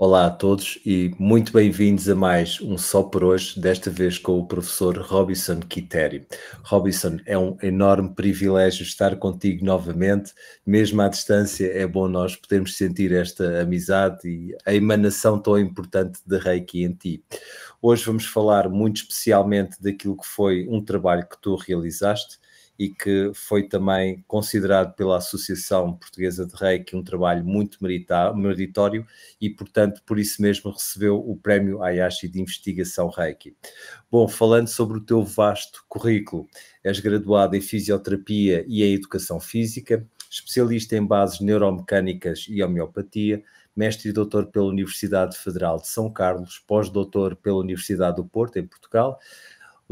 Olá a todos e muito bem-vindos a mais um Só por Hoje, desta vez com o professor Robinson Quitério. Robinson, é um enorme privilégio estar contigo novamente, mesmo à distância é bom nós podermos sentir esta amizade e a emanação tão importante de Reiki em ti. Hoje vamos falar muito especialmente daquilo que foi um trabalho que tu realizaste e que foi também considerado pela Associação Portuguesa de Reiki um trabalho muito meritório e, portanto, por isso mesmo recebeu o Prémio Hayashi de Investigação Reiki. Bom, falando sobre o teu vasto currículo, és graduado em Fisioterapia e em Educação Física, especialista em bases neuromecânicas e homeopatia, mestre e doutor pela Universidade Federal de São Carlos, pós-doutor pela Universidade do Porto, em Portugal,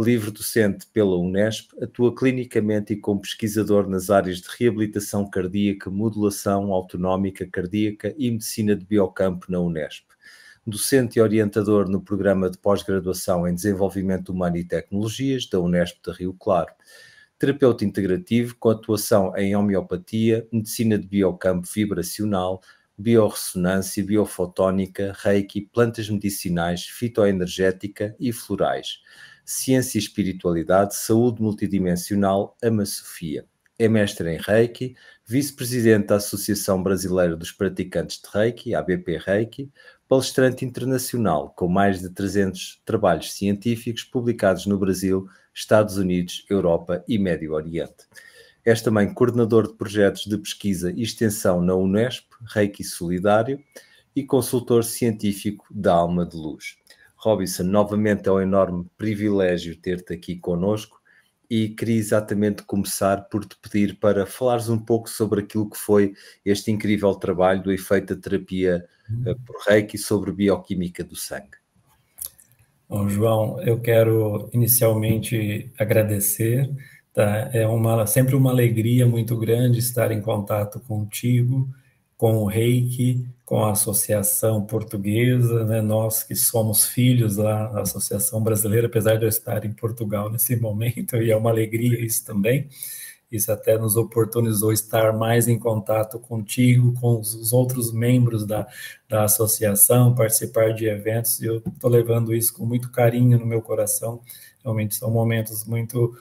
livre-docente pela Unesp, atua clinicamente e como pesquisador nas áreas de reabilitação cardíaca, modulação autonómica cardíaca e medicina de biocampo na Unesp. Docente e orientador no programa de pós-graduação em Desenvolvimento Humano e Tecnologias da Unesp de Rio Claro. Terapeuta integrativo com atuação em homeopatia, medicina de biocampo vibracional, biorressonância, biofotónica, reiki, plantas medicinais, fitoenergética e florais. Ciência e Espiritualidade, Saúde Multidimensional, Ama Sofia. É mestre em Reiki, vice-presidente da Associação Brasileira dos Praticantes de Reiki, ABP Reiki, palestrante internacional com mais de 300 trabalhos científicos publicados no Brasil, Estados Unidos, Europa e Médio Oriente. És também coordenador de projetos de pesquisa e extensão na Unesp, Reiki Solidário e consultor científico da Alma de Luz. Robinson, novamente é um enorme privilégio ter-te aqui connosco e queria exatamente começar por te pedir para falares um pouco sobre aquilo que foi este incrível trabalho do efeito da terapia por Reiki sobre bioquímica do sangue. Bom, João, eu quero inicialmente agradecer, tá? Sempre uma alegria muito grande estar em contato contigo, com o Reiki, com a Associação Portuguesa, né? Nós que somos filhos da Associação Brasileira, apesar de eu estar em Portugal nesse momento, e é uma alegria isso também. Isso até nos oportunizou estar mais em contato contigo, com os outros membros da associação, participar de eventos, e eu estou levando isso com muito carinho no meu coração. Realmente são momentos muito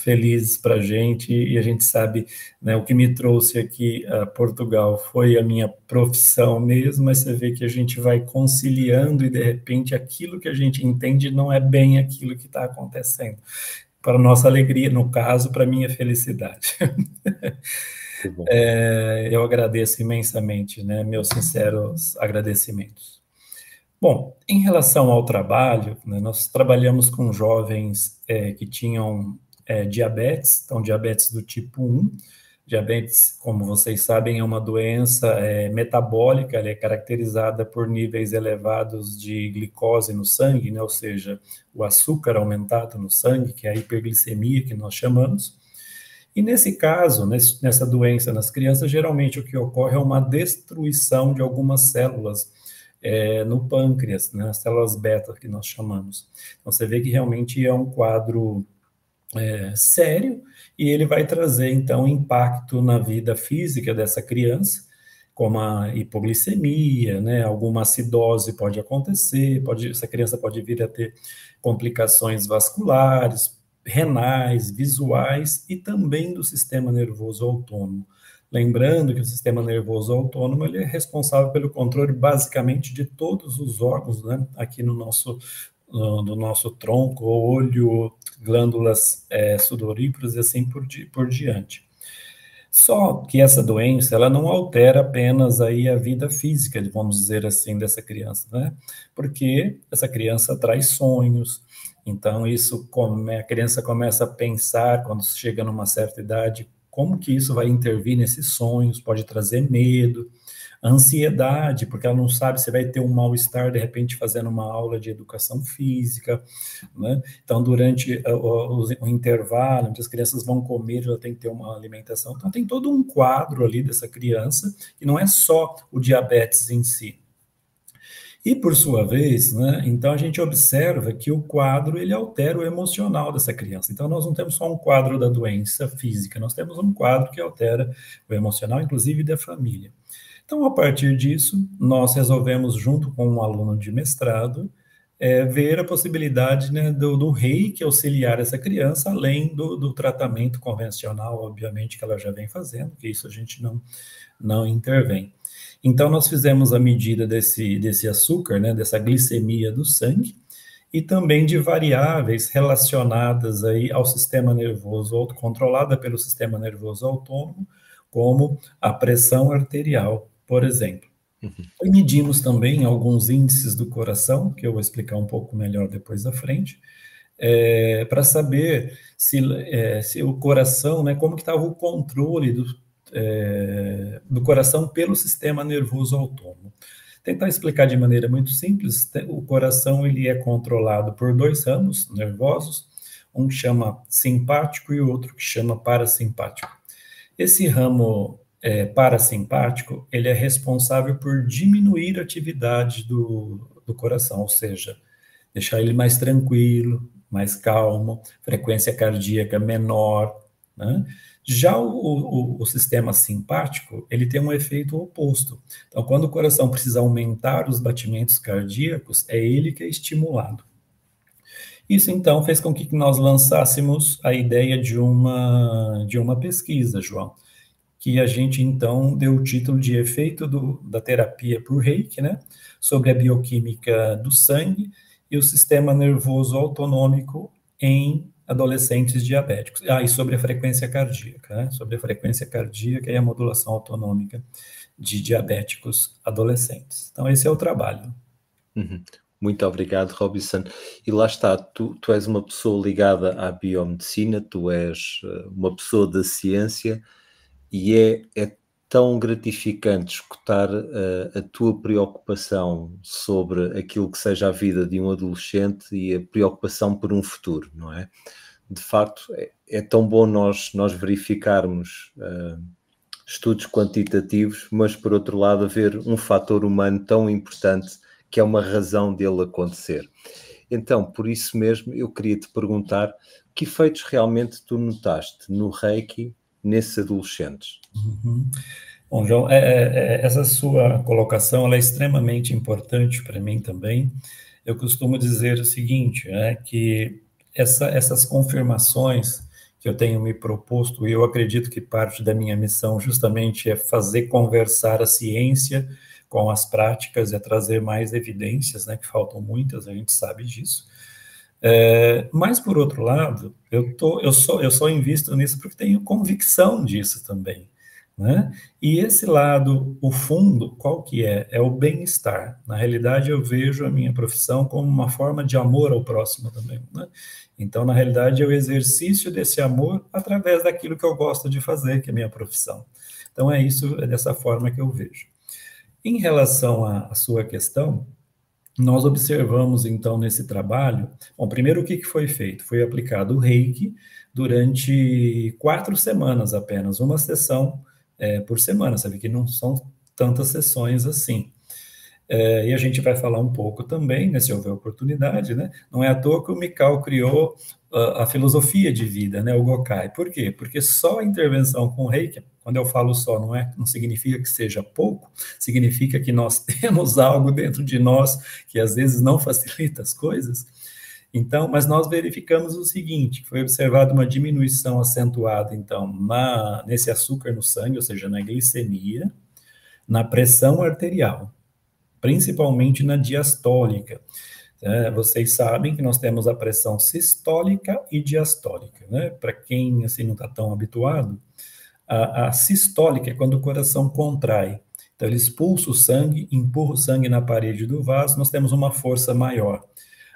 felizes para a gente, e a gente sabe, né, o que me trouxe aqui a Portugal foi a minha profissão mesmo, mas você vê que a gente vai conciliando e, de repente, aquilo que a gente entende não é bem aquilo que está acontecendo. Para nossa alegria, no caso, para minha felicidade. Eu agradeço imensamente, né, meus sinceros agradecimentos. Bom, em relação ao trabalho, né, nós trabalhamos com jovens que tinham diabetes, então diabetes do tipo 1. Diabetes, como vocês sabem, é uma doença metabólica, ela é caracterizada por níveis elevados de glicose no sangue, né, ou seja, o açúcar aumentado no sangue, que é a hiperglicemia que nós chamamos. E nesse caso, nessa doença nas crianças, geralmente o que ocorre é uma destruição de algumas células no pâncreas, né, as células beta que nós chamamos. Então você vê que realmente é um quadro sério, e ele vai trazer, então, impacto na vida física dessa criança, como a hipoglicemia, né, alguma acidose pode acontecer, essa criança pode vir a ter complicações vasculares, renais, visuais e também do sistema nervoso autônomo. Lembrando que o sistema nervoso autônomo ele é responsável pelo controle basicamente de todos os órgãos, né, aqui no nosso tronco, olho, glândulas sudoríparas e assim por diante. Só que essa doença, ela não altera apenas aí a vida física, vamos dizer assim, dessa criança, né? Porque essa criança traz sonhos, então a criança começa a pensar, quando chega numa certa idade, como que isso vai intervir nesses sonhos, pode trazer medo, ansiedade, porque ela não sabe se vai ter um mal-estar, de repente, fazendo uma aula de educação física, né? Então, durante o intervalo, onde as crianças vão comer, ela tem que ter uma alimentação. Então, tem todo um quadro ali dessa criança, que não é só o diabetes em si. E, por sua vez, né, então a gente observa que o quadro, ele altera o emocional dessa criança. Então, nós não temos só um quadro da doença física, nós temos um quadro que altera o emocional, inclusive da família. Então, a partir disso, nós resolvemos, junto com um aluno de mestrado, ver a possibilidade, né, do reiki auxiliar essa criança, além do tratamento convencional, obviamente, que ela já vem fazendo, que isso a gente não intervém. Então, nós fizemos a medida desse açúcar, né, dessa glicemia do sangue, e também de variáveis relacionadas aí ao sistema nervoso, controlada pelo sistema nervoso autônomo, como a pressão arterial, por exemplo. E medimos também alguns índices do coração, que eu vou explicar um pouco melhor depois da frente, para saber se o coração, né, como que estava o controle do coração pelo sistema nervoso autônomo. Tentar explicar de maneira muito simples, o coração ele é controlado por dois ramos nervosos, um que chama simpático e o outro que chama parasimpático. Esse ramo parasimpático, ele é responsável por diminuir a atividade do coração, ou seja, deixar ele mais tranquilo, mais calmo, frequência cardíaca menor, né? Já o sistema simpático, ele tem um efeito oposto. Então, quando o coração precisa aumentar os batimentos cardíacos, é ele que é estimulado. Isso, então, fez com que nós lançássemos a ideia de uma pesquisa, João, que a gente, então, deu o título de efeito da terapia por reiki, né, sobre a bioquímica do sangue e o sistema nervoso autonômico em adolescentes diabéticos. E sobre a frequência cardíaca, né, sobre a frequência cardíaca e a modulação autonômica de diabéticos adolescentes. Então, esse é o trabalho. Muito obrigado, Robinson. E lá está, tu és uma pessoa ligada à biomedicina, tu és uma pessoa da ciência, e é tão gratificante escutar a tua preocupação sobre aquilo que seja a vida de um adolescente e a preocupação por um futuro, não é? De facto, é tão bom nós verificarmos estudos quantitativos, mas por outro lado haver um fator humano tão importante que é uma razão dele acontecer. Então, por isso mesmo, eu queria te perguntar que efeitos realmente tu notaste no Reiki nesses adolescentes? Bom, João, essa sua colocação ela é extremamente importante para mim também. Eu costumo dizer o seguinte, que essas confirmações que eu tenho me proposto, e eu acredito que parte da minha missão justamente é fazer conversar a ciência com as práticas, é trazer mais evidências, né, que faltam muitas, a gente sabe disso. Mas, por outro lado, eu só invisto nisso porque tenho convicção disso também, né? E esse lado, o fundo, qual que é? É o bem-estar. Na realidade, eu vejo a minha profissão como uma forma de amor ao próximo também, né? Então, na realidade, é o exercício desse amor através daquilo que eu gosto de fazer, que é a minha profissão. Então, é dessa forma que eu vejo. Em relação à sua questão, nós observamos, então, nesse trabalho, bom, primeiro o que foi feito? Foi aplicado o reiki durante 4 semanas apenas, uma sessão por semana, sabe que não são tantas sessões assim. E a gente vai falar um pouco também, né, se houver oportunidade, né? Não é à toa que o Mikao criou a filosofia de vida, né, o Gokai. Por quê? Porque só a intervenção com o reiki, quando eu falo só, não significa que seja pouco, significa que nós temos algo dentro de nós que às vezes não facilita as coisas. Então, mas nós verificamos o seguinte, foi observada uma diminuição acentuada, então, nesse açúcar no sangue, ou seja, na glicemia, na pressão arterial, principalmente na diastólica. Vocês sabem que nós temos a pressão sistólica e diastólica, né? Para quem assim não está tão habituado, a sistólica é quando o coração contrai. Então, ele expulsa o sangue, empurra o sangue na parede do vaso, nós temos uma força maior.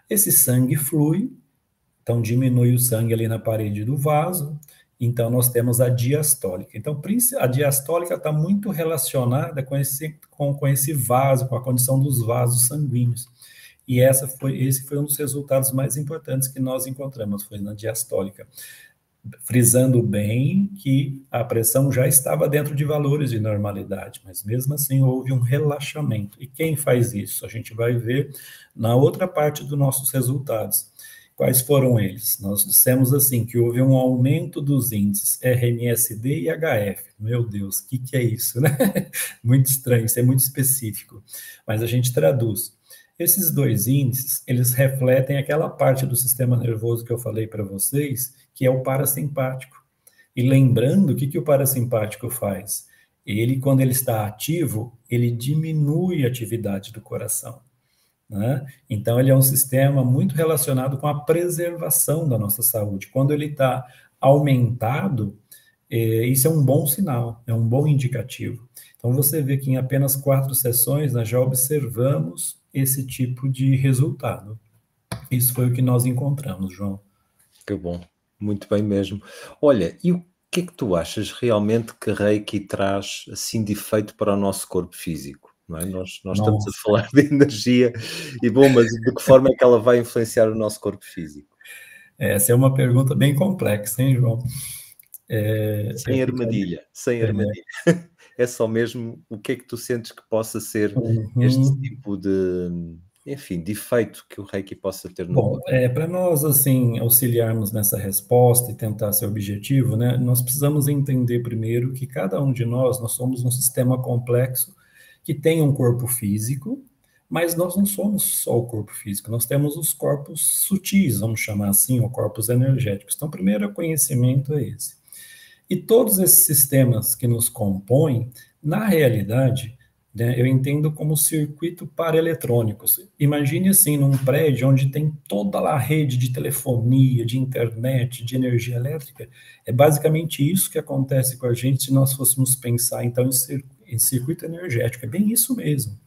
Esse sangue flui, então diminui o sangue ali na parede do vaso, então nós temos a diastólica. Então, a diastólica está muito relacionada com esse vaso, com a condição dos vasos sanguíneos. E esse foi um dos resultados mais importantes que nós encontramos, foi na diastólica. Frisando bem que a pressão já estava dentro de valores de normalidade, mas mesmo assim houve um relaxamento. E quem faz isso? A gente vai ver na outra parte dos nossos resultados. Quais foram eles? Nós dissemos assim, que houve um aumento dos índices RMSD e HF. Meu Deus, o que é isso, né? Muito estranho, isso é muito específico. Mas a gente traduz. Esses dois índices, eles refletem aquela parte do sistema nervoso que eu falei para vocês, que é o parasimpático. E lembrando, o que o parasimpático faz? Ele, quando ele está ativo, ele diminui a atividade do coração, né? Então, ele é um sistema muito relacionado com a preservação da nossa saúde. Quando ele está aumentado, isso é um bom sinal, é um bom indicativo. Então, você vê que em apenas 4 sessões nós já observamos esse tipo de resultado. Isso foi o que nós encontramos, João. Que bom, muito bem mesmo. Olha, e o que é que tu achas realmente que Reiki traz assim de efeito para o nosso corpo físico? Não é? Nós estamos a Nossa, falar de energia e bom, mas de que forma é que ela vai influenciar o nosso corpo físico? essa é uma pergunta bem complexa, hein, João? Eu Sem ficaria... armadilha, sem armadilha. É só mesmo o que é que tu sentes que possa ser este Uhum. tipo de, enfim, de efeito que o Reiki possa ter no Bom, corpo? para nós, assim, auxiliarmos nessa resposta e tentar ser objetivo, né, nós precisamos entender primeiro que cada um de nós somos um sistema complexo que tem um corpo físico, mas nós não somos só o corpo físico, nós temos os corpos sutis, vamos chamar assim, ou corpos energéticos. Então, primeiro o conhecimento é esse. E todos esses sistemas que nos compõem, na realidade, né, eu entendo como circuito paraeletrônicos. Imagine assim, num prédio onde tem toda a rede de telefonia, de internet, de energia elétrica, é basicamente isso que acontece com a gente se nós fôssemos pensar, então, em circuito energético. É bem isso mesmo,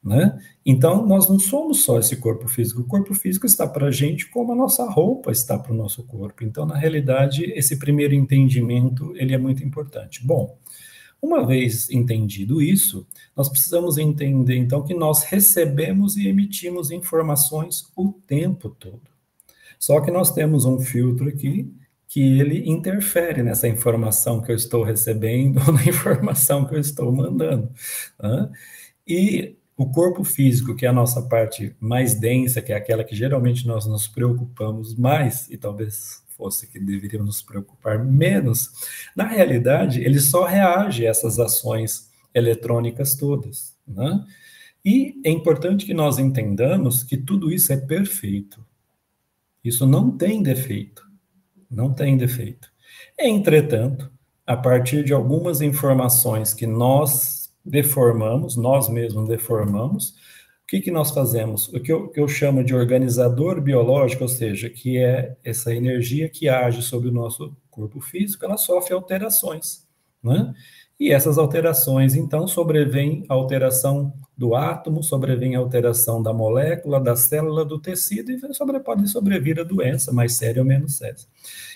né? Então, nós não somos só esse corpo físico. O corpo físico está para a gente como a nossa roupa está para o nosso corpo. Então, na realidade, esse primeiro entendimento, ele é muito importante. Bom, uma vez entendido isso, nós precisamos entender, então, que nós recebemos e emitimos informações o tempo todo. Só que nós temos um filtro aqui que ele interfere nessa informação que eu estou recebendo ou na informação que eu estou mandando, né? E o corpo físico, que é a nossa parte mais densa, que é aquela que geralmente nós nos preocupamos mais, e talvez fosse que deveríamos nos preocupar menos, na realidade, ele só reage a essas ações eletrônicas todas, né? E é importante que nós entendamos que tudo isso é perfeito. Isso não tem defeito, não tem defeito. Entretanto, a partir de algumas informações que nós deformamos, nós mesmos deformamos, o que nós fazemos? O que eu chamo de organizador biológico, ou seja, que é essa energia que age sobre o nosso corpo físico, ela sofre alterações, né? E essas alterações, então, sobrevém a alteração do átomo, sobrevém a alteração da molécula, da célula, do tecido, e pode sobrevir a doença, mais séria ou menos séria.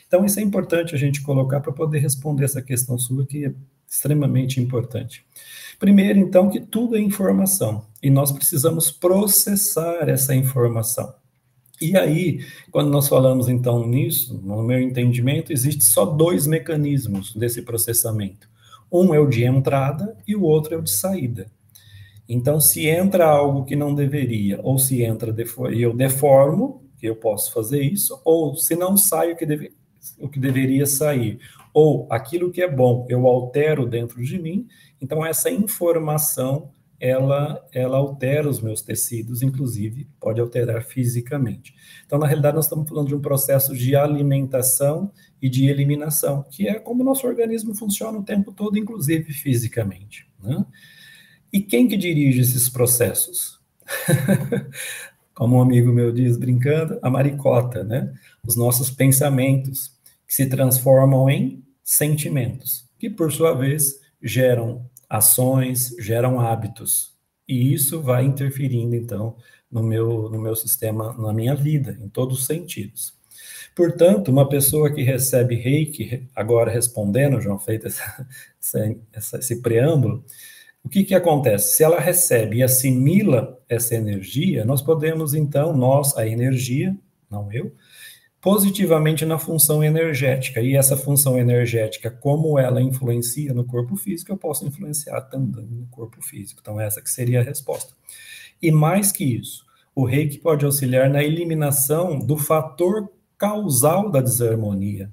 Então, isso é importante a gente colocar para poder responder essa questão sua, que é extremamente importante. Primeiro, então, que tudo é informação, e nós precisamos processar essa informação. E aí, quando nós falamos, então, nisso, no meu entendimento, existe só 2 mecanismos desse processamento. Um é o de entrada e o outro é o de saída. Então, se entra algo que não deveria, ou se entra e eu deformo, que eu posso fazer isso, ou se não sai o que deveria sair, ou aquilo que é bom eu altero dentro de mim, então essa informação ela altera os meus tecidos, inclusive pode alterar fisicamente. Então, na realidade, nós estamos falando de um processo de alimentação e de eliminação, que é como o nosso organismo funciona o tempo todo, inclusive fisicamente, né? E quem que dirige esses processos? Como um amigo meu diz, brincando, a maricota, né? Os nossos pensamentos, que se transformam em sentimentos, que por sua vez geram ações, geram hábitos. E isso vai interferindo, então, no meu sistema, na minha vida, em todos os sentidos. Portanto, uma pessoa que recebe reiki, agora respondendo, João, feito esse preâmbulo, o que acontece? Se ela recebe e assimila essa energia, nós podemos, então, a energia, não eu, positivamente na função energética. E essa função energética, como ela influencia no corpo físico, eu posso influenciar também no corpo físico. Então, essa que seria a resposta. E mais que isso, o reiki pode auxiliar na eliminação do fator causal da desarmonia,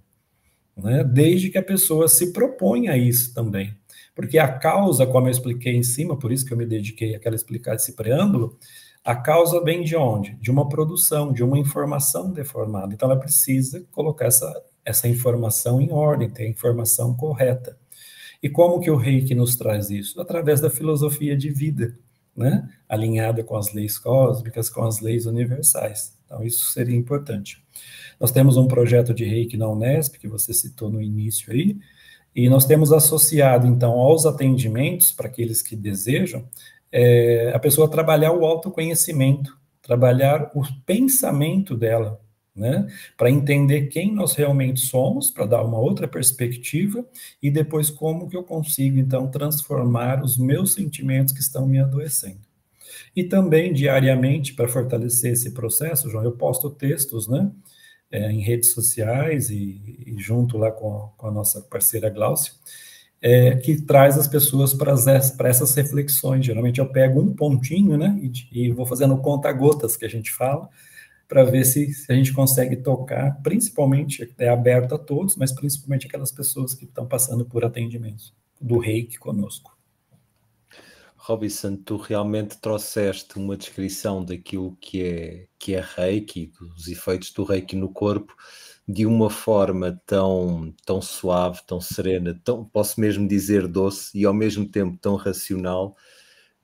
né? Desde que a pessoa se proponha a isso também. Porque a causa, como eu expliquei em cima, por isso que eu me dediquei àquela explicar esse preâmbulo, a causa vem de onde? De uma produção, de uma informação deformada. Então, ela precisa colocar essa informação em ordem, ter a informação correta. E como que o Reiki nos traz isso? Através da filosofia de vida, né? Alinhada com as leis cósmicas, com as leis universais. Então, isso seria importante. Nós temos um projeto de Reiki na Unesp, que você citou no início aí, e nós temos associado, então, aos atendimentos, para aqueles que desejam, a pessoa trabalhar o autoconhecimento, trabalhar o pensamento dela, né? Para entender quem nós realmente somos, para dar uma outra perspectiva, e depois como que eu consigo, então, transformar os meus sentimentos que estão me adoecendo. E também, diariamente, para fortalecer esse processo, João, eu posto textos, né? Em redes sociais e junto lá com a nossa parceira Glaucia, que traz as pessoas para essas reflexões. Geralmente eu pego um pontinho, né, e vou fazendo conta-gotas, que a gente fala, para ver se a gente consegue tocar, principalmente, é aberto a todos, mas principalmente aquelas pessoas que estão passando por atendimentos do Reiki conosco. Robinson, tu realmente trouxeste uma descrição daquilo que é Reiki, dos efeitos do Reiki no corpo, de uma forma tão suave, tão serena, posso mesmo dizer doce e ao mesmo tempo tão racional,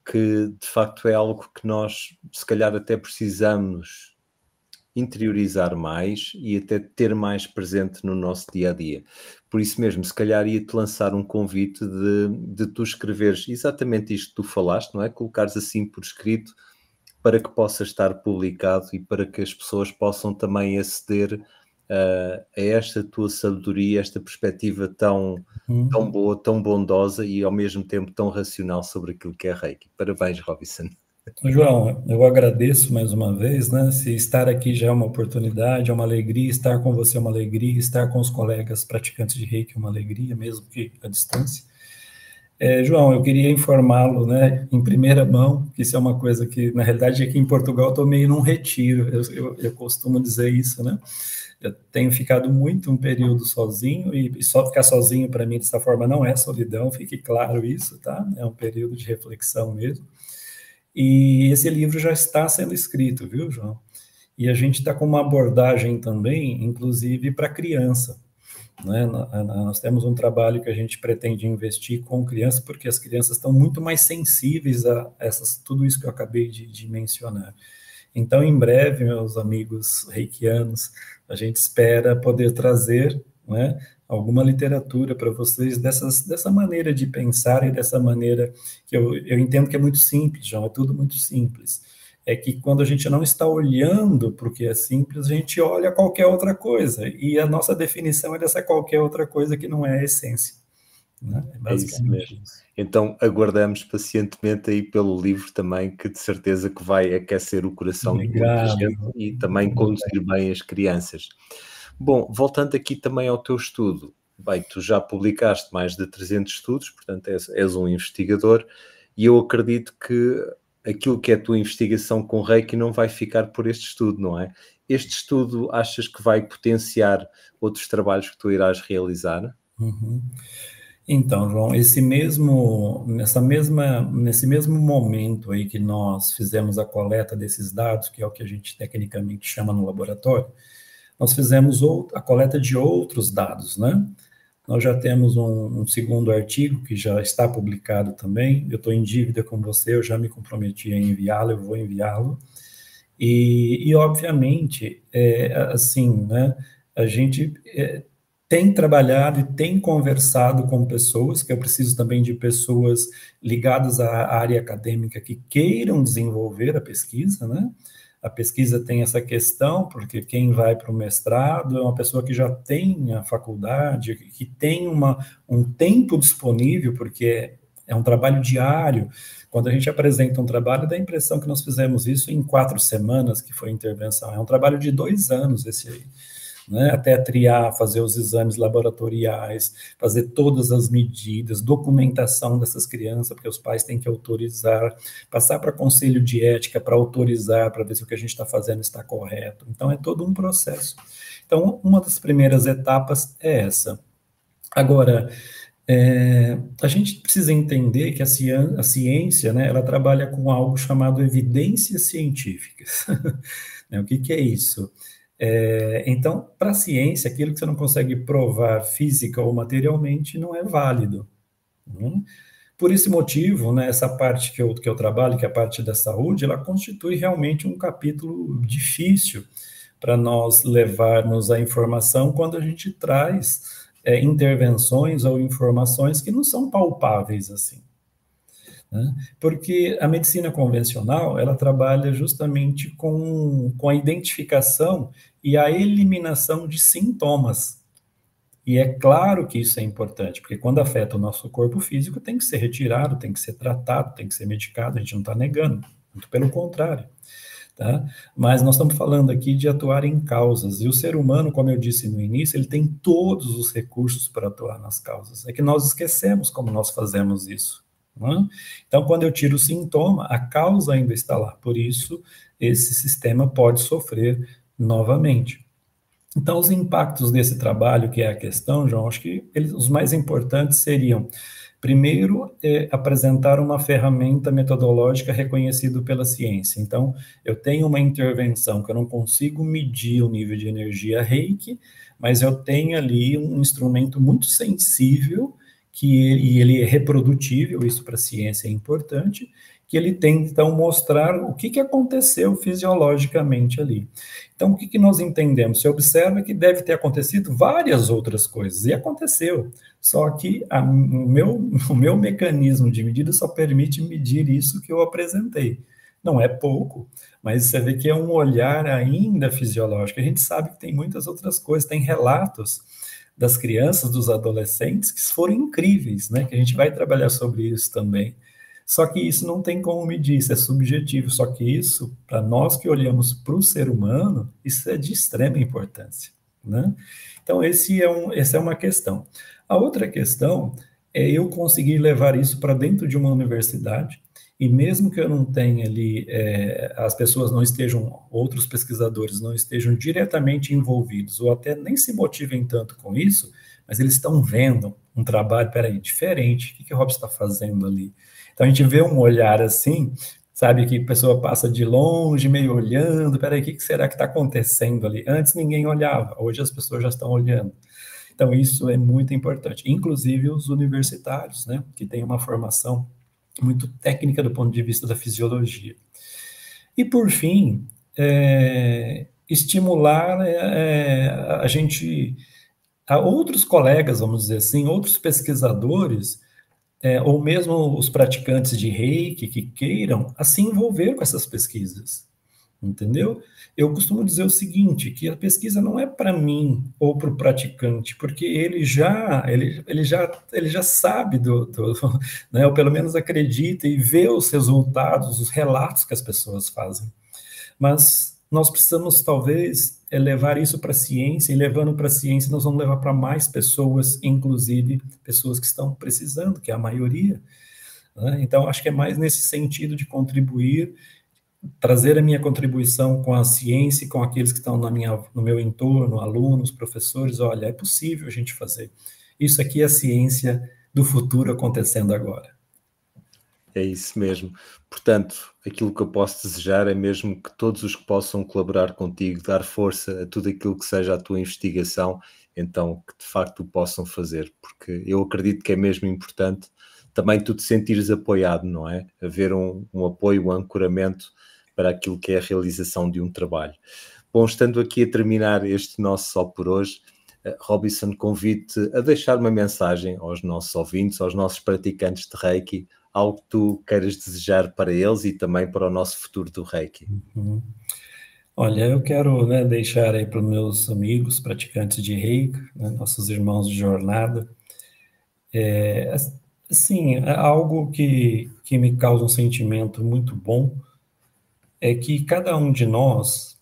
que de facto é algo que nós se calhar até precisamos interiorizar mais e até ter mais presente no nosso dia-a-dia. Por isso mesmo, se calhar ia-te lançar um convite de tu escreveres exatamente isto que tu falaste, não é? Colocares assim por escrito para que possa estar publicado e para que as pessoas possam também aceder a esta tua sabedoria, esta perspectiva tão boa, tão bondosa e ao mesmo tempo tão racional sobre aquilo que é Reiki. Parabéns, Robinson. João, eu agradeço mais uma vez, né? Se estar aqui já é uma oportunidade, é uma alegria, estar com você é uma alegria, estar com os colegas praticantes de Reiki é uma alegria, mesmo que à distância. João, eu queria informá-lo, né, em primeira mão, que isso é uma coisa que, na realidade, aqui em Portugal eu estou meio num retiro, eu costumo dizer isso, né? Eu tenho ficado muito um período sozinho, e só ficar sozinho para mim dessa forma não é solidão, fique claro isso, tá? É um período de reflexão mesmo. E esse livro já está sendo escrito, viu, João? E a gente está com uma abordagem também, inclusive, para criança, né? Nós temos um trabalho que a gente pretende investir com crianças, porque as crianças estão muito mais sensíveis a tudo isso que eu acabei de mencionar. Então, em breve, meus amigos reikianos, a gente espera poder trazer, né, alguma literatura para vocês dessa maneira de pensar e dessa maneira que eu entendo que é muito simples, João, é tudo muito simples. É que quando a gente não está olhando para o que é simples, a gente olha qualquer outra coisa, e a nossa definição é dessa qualquer outra coisa que não é a essência. Né? É isso mesmo. Então aguardamos pacientemente aí pelo livro também, que de certeza que vai aquecer o coração de muita gente e também conduzir bem as crianças. Bom, voltando aqui também ao teu estudo, bem, tu já publicaste mais de 300 estudos, portanto és um investigador, e eu acredito que aquilo que é a tua investigação com Reiki não vai ficar por este estudo, não é? Este estudo achas que vai potenciar outros trabalhos que tu irás realizar? Uhum. Então, João, nesse mesmo momento aí que nós fizemos a coleta desses dados, que é o que a gente tecnicamente chama no laboratório, nós fizemos a coleta de outros dados, né? Nós já temos um segundo artigo que já está publicado também. Eu estou em dívida com você, eu já me comprometi a enviá-lo, eu vou enviá-lo. E obviamente, assim, né? A gente tem trabalhado e tem conversado com pessoas, que eu preciso também de pessoas ligadas à área acadêmica que queiram desenvolver a pesquisa, né? A pesquisa tem essa questão, porque quem vai para o mestrado é uma pessoa que já tem a faculdade, que tem um tempo disponível, porque é um trabalho diário. Quando a gente apresenta um trabalho, dá a impressão que nós fizemos isso em 4 semanas, que foi a intervenção. É um trabalho de 2 anos esse aí. né, até triar, fazer os exames laboratoriais, fazer todas as medidas, documentação dessas crianças, porque os pais têm que autorizar, passar para conselho de ética para autorizar, para ver se o que a gente está fazendo está correto. Então, é todo um processo. Então, uma das primeiras etapas é essa. Agora, a gente precisa entender que a ciência, né, ela trabalha com algo chamado evidências científicas. O que é isso? Então, para a ciência, aquilo que você não consegue provar física ou materialmente não é válido. Né? Por esse motivo, né, essa parte que eu trabalho, que é a parte da saúde, ela constitui realmente um capítulo difícil para nós levarmos a informação quando a gente traz intervenções ou informações que não são palpáveis assim. Né? Porque a medicina convencional, ela trabalha justamente com a identificação e a eliminação de sintomas. E é claro que isso é importante, porque quando afeta o nosso corpo físico, tem que ser retirado, tem que ser tratado, tem que ser medicado, a gente não está negando, muito pelo contrário. Tá? Mas nós estamos falando aqui de atuar em causas, e o ser humano, como eu disse no início, ele tem todos os recursos para atuar nas causas. É que nós esquecemos como nós fazemos isso. Né? Então, quando eu tiro o sintoma, a causa ainda está lá, por isso esse sistema pode sofrer novamente. Então, os impactos desse trabalho, que é a questão, João, acho que os mais importantes seriam: primeiro, apresentar uma ferramenta metodológica reconhecida pela ciência. Então, eu tenho uma intervenção que eu não consigo medir o nível de energia Reiki, mas eu tenho ali um instrumento muito sensível, e ele é reprodutível, isso para a ciência é importante, que ele tem, então, mostrar o que aconteceu fisiologicamente ali. Então, o que nós entendemos? Você observa que deve ter acontecido várias outras coisas, e aconteceu. Só que o meu mecanismo de medida só permite medir isso que eu apresentei. Não é pouco, mas você vê que é um olhar ainda fisiológico. A gente sabe que tem muitas outras coisas, tem relatos das crianças, dos adolescentes, que foram incríveis, né? Que a gente vai trabalhar sobre isso também. Só que isso não tem como medir, isso é subjetivo. Só que isso, para nós que olhamos para o ser humano, isso é de extrema importância, né? Então, essa é uma questão. A outra questão é eu conseguir levar isso para dentro de uma universidade, e mesmo que eu não tenha ali, as pessoas não estejam, outros pesquisadores não estejam diretamente envolvidos, ou até nem se motivem tanto com isso, mas eles estão vendo um trabalho, peraí, diferente, o que o Robson está fazendo ali? Então, a gente vê um olhar assim, sabe, que a pessoa passa de longe, meio olhando, peraí, o que será que está acontecendo ali? Antes ninguém olhava, hoje as pessoas já estão olhando. Então, isso é muito importante. Inclusive os universitários, né, que têm uma formação muito técnica do ponto de vista da fisiologia. E, por fim, estimular a gente, a outros colegas, vamos dizer assim, outros pesquisadores, ou mesmo os praticantes de Reiki que queiram, a se envolver com essas pesquisas, entendeu? Eu costumo dizer o seguinte, que a pesquisa não é para mim ou para o praticante, porque ele já sabe né, ou pelo menos acredita e vê os resultados, os relatos que as pessoas fazem. Mas nós precisamos, talvez, levar isso para a ciência, e levando para a ciência, nós vamos levar para mais pessoas, inclusive pessoas que estão precisando, que é a maioria. Né? Então, acho que é mais nesse sentido de contribuir, trazer a minha contribuição com a ciência e com aqueles que estão no meu entorno, alunos, professores. Olha, é possível a gente fazer. Isso aqui é a ciência do futuro acontecendo agora. É isso mesmo. Portanto, aquilo que eu posso desejar é mesmo que todos os que possam colaborar contigo, dar força a tudo aquilo que seja a tua investigação, então que de facto o possam fazer, porque eu acredito que é mesmo importante também tu te sentires apoiado, não é? Haver um apoio, um ancoramento para aquilo que é a realização de um trabalho. Bom, estando aqui a terminar este nosso Só por Hoje, Robinson, convido-te a deixar uma mensagem aos nossos ouvintes, aos nossos praticantes de Reiki, algo que tu queiras desejar para eles e também para o nosso futuro do Reiki. Uhum. Olha, eu quero, né, deixar aí para os meus amigos praticantes de Reiki, né, nossos irmãos de jornada, assim, algo que me causa um sentimento muito bom, é que cada um de nós,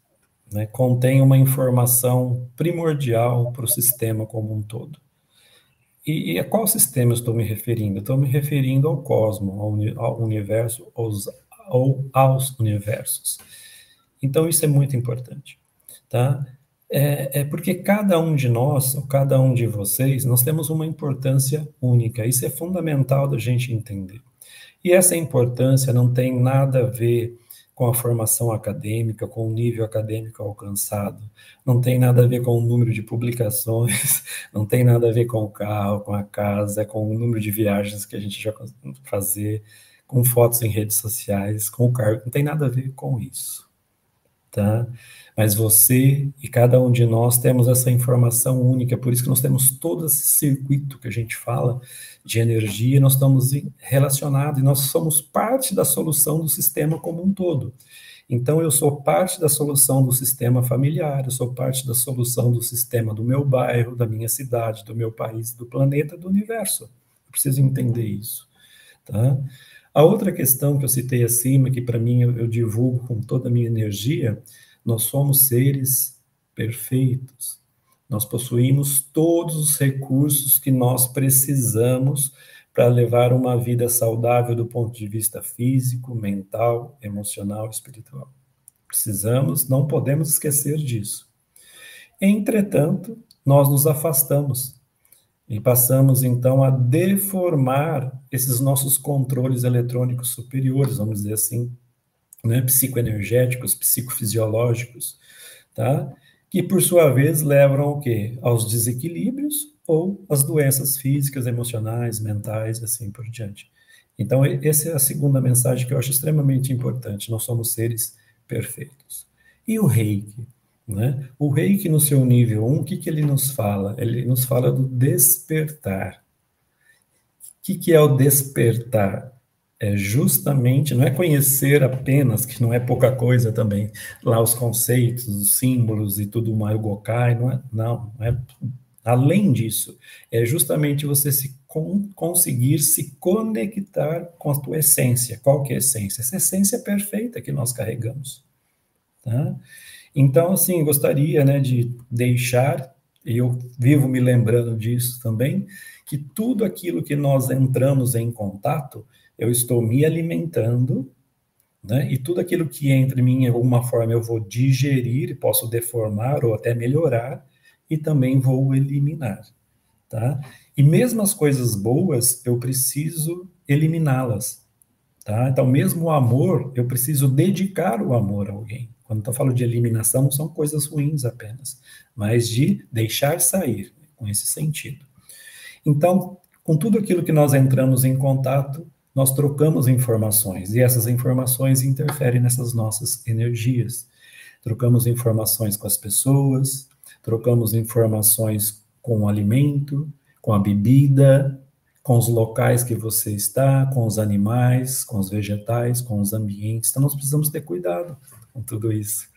né, contém uma informação primordial para o sistema como um todo. E a qual sistema eu estou me referindo? Eu estou me referindo ao cosmos, ao universo, ou aos universos. Então, isso é muito importante, tá? É porque cada um de nós, ou cada um de vocês, nós temos uma importância única. Isso é fundamental da gente entender. E essa importância não tem nada a ver com a formação acadêmica, com o nível acadêmico alcançado, não tem nada a ver com o número de publicações, não tem nada a ver com o carro, com a casa, com o número de viagens que a gente já conseguiu fazer, com fotos em redes sociais, com o cargo, não tem nada a ver com isso, tá? Mas você e cada um de nós temos essa informação única, por isso que nós temos todo esse circuito que a gente fala de energia, nós estamos relacionados e nós somos parte da solução do sistema como um todo. Então, eu sou parte da solução do sistema familiar, eu sou parte da solução do sistema do meu bairro, da minha cidade, do meu país, do planeta, do universo. Eu preciso entender isso, tá? A outra questão que eu citei acima, que para mim eu divulgo com toda a minha energia, nós somos seres perfeitos. Nós possuímos todos os recursos que nós precisamos para levar uma vida saudável do ponto de vista físico, mental, emocional e espiritual. Precisamos, não podemos esquecer disso. Entretanto, nós nos afastamos e passamos, então, a deformar esses nossos controles eletrônicos superiores, vamos dizer assim, né, psicoenergéticos, psicofisiológicos, tá? Que, por sua vez, levam ao quê? Aos desequilíbrios ou às doenças físicas, emocionais, mentais, assim por diante. Então, essa é a segunda mensagem que eu acho extremamente importante. Nós somos seres perfeitos. E o Reiki? Né? O Reiki, no seu nível 1, o que ele nos fala? Ele nos fala do despertar. O que é o despertar? É justamente, não é conhecer apenas, que não é pouca coisa também, lá os conceitos, os símbolos e tudo mais, o Gokai, não é. Além disso, é justamente você conseguir se conectar com a tua essência. Qual que é a essência? Essa essência perfeita que nós carregamos, tá? Então, assim, gostaria, né, de deixar, e eu vivo me lembrando disso também, que tudo aquilo que nós entramos em contato, eu estou me alimentando, né, e tudo aquilo que entra em mim, de alguma forma, eu vou digerir, posso deformar ou até melhorar, e também vou eliminar, tá? E mesmo as coisas boas, eu preciso eliminá-las, tá? Então, mesmo o amor, eu preciso dedicar o amor a alguém. Quando eu falo de eliminação, não são coisas ruins apenas, mas de deixar sair, com esse sentido. Então, com tudo aquilo que nós entramos em contato, nós trocamos informações, e essas informações interferem nessas nossas energias. Trocamos informações com as pessoas, trocamos informações com o alimento, com a bebida, com os locais que você está, com os animais, com os vegetais, com os ambientes. Então, nós precisamos ter cuidado com tudo isso,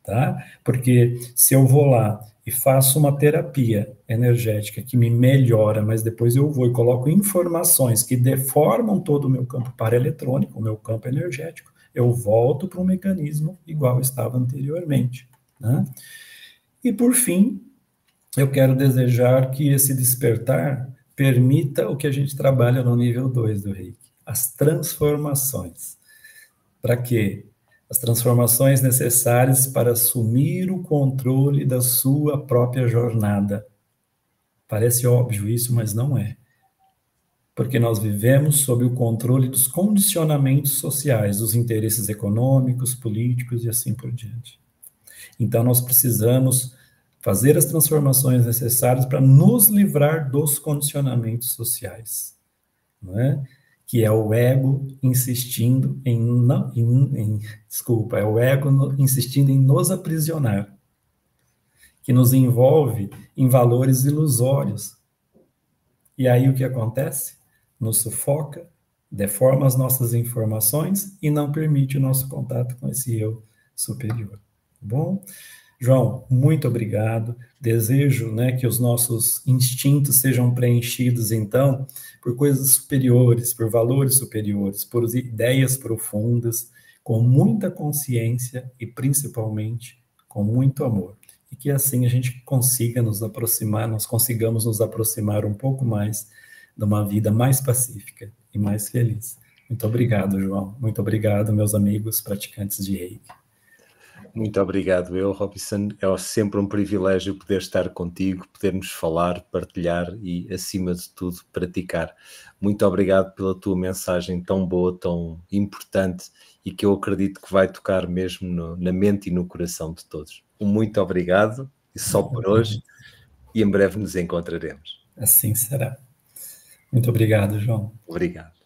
tá? Porque se eu vou lá e faço uma terapia energética que me melhora, mas depois eu vou e coloco informações que deformam todo o meu campo paraeletrônico, o meu campo energético, eu volto para um mecanismo igual estava anteriormente, né? E, por fim, eu quero desejar que esse despertar permita o que a gente trabalha no nível 2 do Reiki, as transformações. Para quê? As transformações necessárias para assumir o controle da sua própria jornada. Parece óbvio isso, mas não é. Porque nós vivemos sob o controle dos condicionamentos sociais, dos interesses econômicos, políticos e assim por diante. Então, nós precisamos fazer as transformações necessárias para nos livrar dos condicionamentos sociais, não é? Que é o ego insistindo é o ego insistindo em nos aprisionar, que nos envolve em valores ilusórios. E aí o que acontece? Nos sufoca, deforma as nossas informações e não permite o nosso contato com esse eu superior. Tá bom? João, muito obrigado. Desejo, né, que os nossos instintos sejam preenchidos, então, por coisas superiores, por valores superiores, por ideias profundas, com muita consciência e, principalmente, com muito amor, e que assim a gente consiga nos aproximar, nós consigamos nos aproximar um pouco mais de uma vida mais pacífica e mais feliz. Muito obrigado, João. Muito obrigado, meus amigos praticantes de Reiki. Muito obrigado, Robson. É sempre um privilégio poder estar contigo, podermos falar, partilhar e, acima de tudo, praticar. Muito obrigado pela tua mensagem tão boa, tão importante e que eu acredito que vai tocar mesmo na mente e no coração de todos. Muito obrigado e só por hoje, e em breve nos encontraremos. Assim será. Muito obrigado, João. Obrigado.